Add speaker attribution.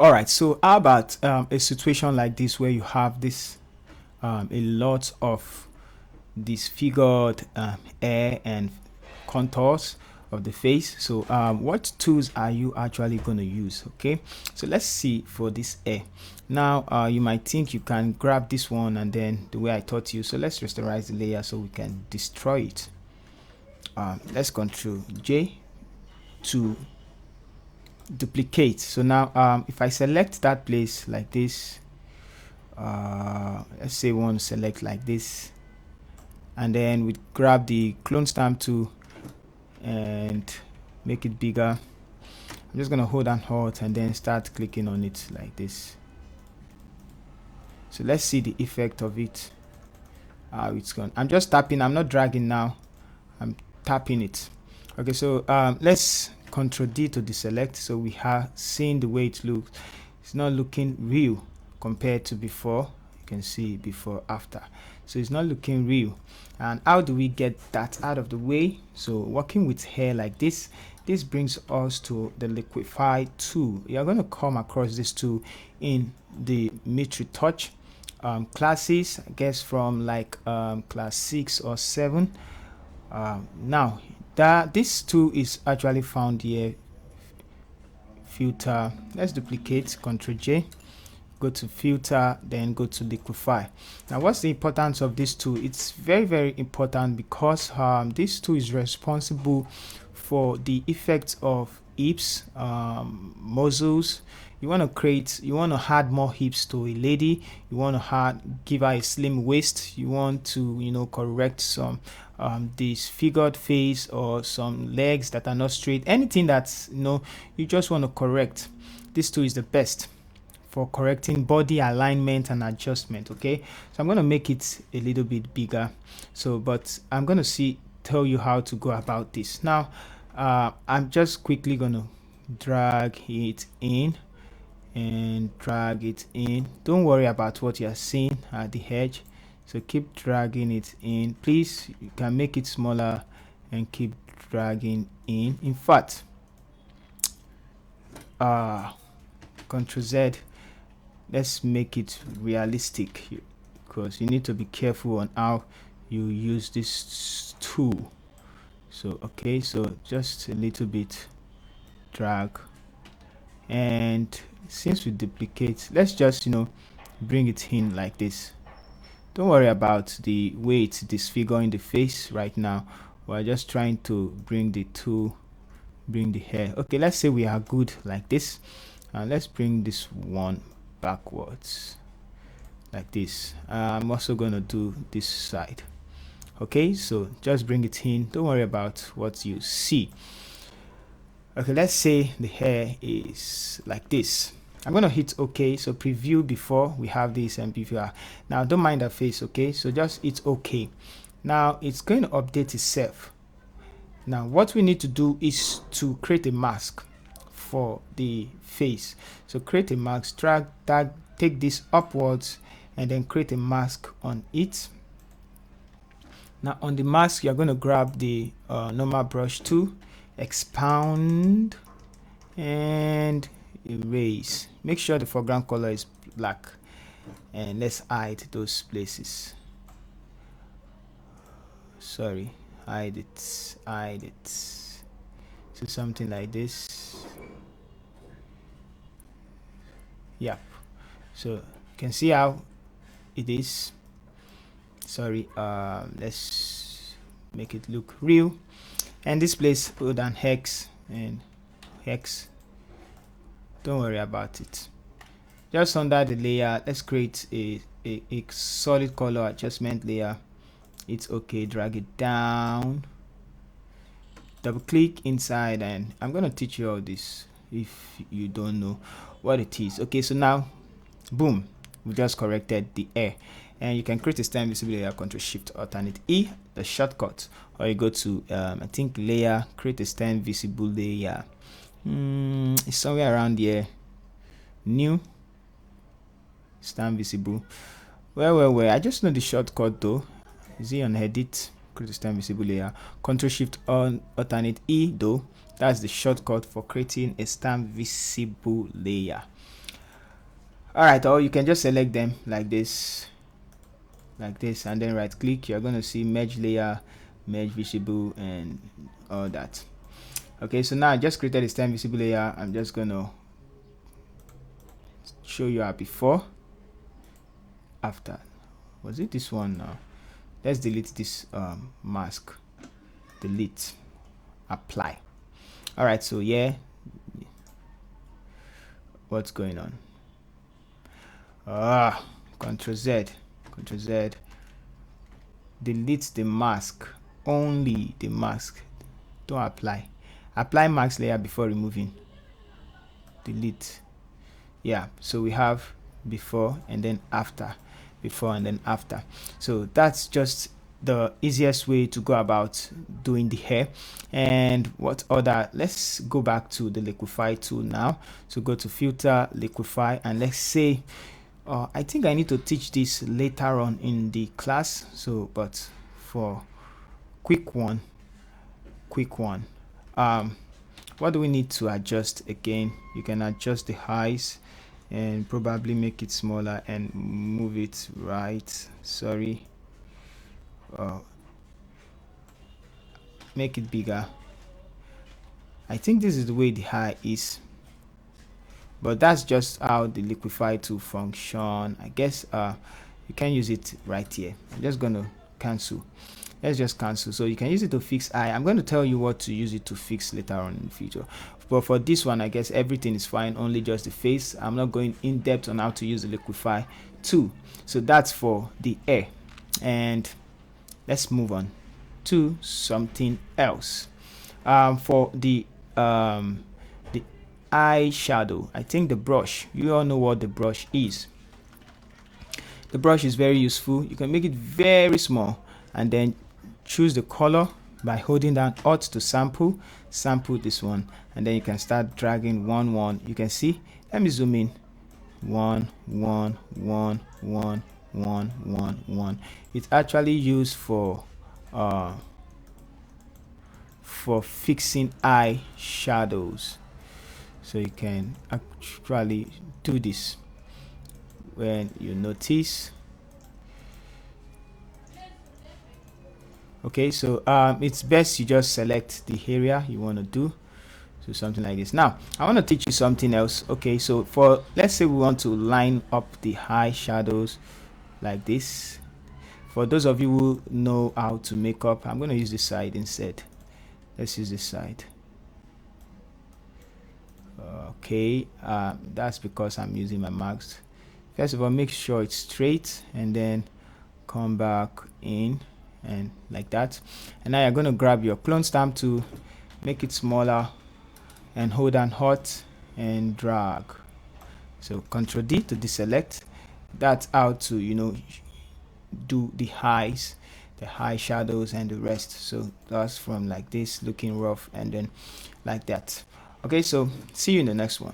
Speaker 1: All right, so how about a situation like this where you have this a lot of disfigured hair and contours of the face. So what tools are you actually going to use? Okay, so let's see for this hair. Now you might think you can grab this one and then the way I taught you. So let's rasterize the layer so we can destroy it. Let's Control J to duplicate. So now if I select that place like this, let's say we want to select like this, and then we grab the clone stamp tool and make it bigger. I'm just gonna hold and Alt and then start clicking on it like this. So let's see the effect of it. It's gone. I'm just tapping, I'm not dragging now, I'm tapping it. Okay, so let's Control D to deselect. So we are seeing the way it looks. It's not looking real compared to before. You can see before, after. So it's not looking real. And how do we get that out of the way? So working with hair like this brings us to the Liquify tool. You're going to come across this tool in the Retouch classes, I guess from like class 6 or 7. Now this tool is actually found here. Filter, let's duplicate, Ctrl J, go to filter, then go to Liquify. Now what's the importance of this tool? It's very important because this tool is responsible for the effects of hips, muscles. You want to add more hips to a lady, you want to give her a slim waist, you want to correct some disfigured face or some legs that are not straight, anything that's you just want to correct. This tool is the best for correcting body alignment and adjustment. Okay, so I'm going to make it a little bit bigger, but I'm going to tell you how to go about this. Now I'm just quickly going to drag it in and drag it in. Don't worry about what you're seeing at the edge, so keep dragging it in. Please, you can make it smaller and keep dragging in fact, Ctrl Z, let's make it realistic because you need to be careful on how you use this tool. So okay, so just a little bit drag, and since we duplicate, let's just bring it in like this. Don't worry about the way it's disfiguring the face right now. We're just trying to bring the hair. Okay, let's say we are good like this, and let's bring this one backwards like this. I'm also going to do this side. Okay, so just bring it in. Don't worry about what you see. Okay, let's say the hair is like this. I'm going to hit OK. So preview before we have this and preview. Now don't mind the face. Okay, so just hit OK. Now it's going to update itself. Now what we need to do is to create a mask for the face. So create a mask, drag that, take this upwards, and then create a mask on it. Now on the mask, you're going to grab the normal brush tool, expound, and erase. Make sure the foreground color is black, and let's hide those places. Sorry, hide it. So something like this. Yep. So you can see how it is. Sorry, let's make it look real. And this place, put an hex and hex. Don't worry about it. Just under the layer, let's create a solid color adjustment layer. It's okay, drag it down, double click inside, and I'm gonna teach you all this if you don't know what it is. Okay, so now boom, we just corrected the hair. And you can create a stem visible layer, Ctrl Shift Alternate E, the shortcut, or you go to I think layer, create a stem visible layer. It's somewhere around here. New stem visible. Well, I just know the shortcut though. Is it on edit? Create a stem visible layer. Ctrl Shift Alternate E though. That's the shortcut for creating a stem visible layer. All right, or you can just select them like this, and then right click. You're going to see merge layer, merge visible, and all that. Okay, so now I just created a stem visible layer. I'm just going to show you our before, after. Was it this one now? Let's delete this mask. Delete, apply. All right, so yeah, what's going on? Control Z, delete the mask, only the mask, don't apply. Apply mask layer before removing, delete. Yeah, so we have before and then after, before and then after. So that's just the easiest way to go about doing the hair. And what other, let's go back to the Liquify tool now. So go to filter, Liquify, and let's say I think I need to teach this later on in the class, so but for quick one, what do we need to adjust again? You can adjust the highs and probably make it smaller and move it right. Sorry, make it bigger. I think this is the way the high is, but that's just how the Liquify tool function. I guess you can use it right here. I'm just gonna cancel. Let's just cancel. So you can use it to fix eye. I'm going to tell you what to use it to fix later on in the future, but for this one I guess everything is fine, only just the face. I'm not going in depth on how to use the Liquify tool. So that's for the hair, and let's move on to something else. For the eyeshadow, I think the brush, you all know what the brush is. The brush is very useful. You can make it very small and then choose the color by holding down Alt to sample this one, and then you can start dragging one. You can see, let me zoom in, 1 1 1 1 1 1 1. It's actually used for fixing eye shadows. So you can actually do this when you notice. Okay, so it's best you just select the area you want to do. So something like this. Now I want to teach you something else. Okay, so for, let's say we want to line up the high shadows like this. For those of you who know how to make up, I'm going to use this side instead. Let's use this side. Okay, that's because I'm using my marks. First of all, make sure it's straight and then come back in and like that. And now you're going to grab your clone stamp to make it smaller and hold down Alt and drag. So Ctrl D to deselect. That's how to, you know, do the highs, the high shadows and the rest. So that's from like this, looking rough, and then like that. Okay, so see you in the next one.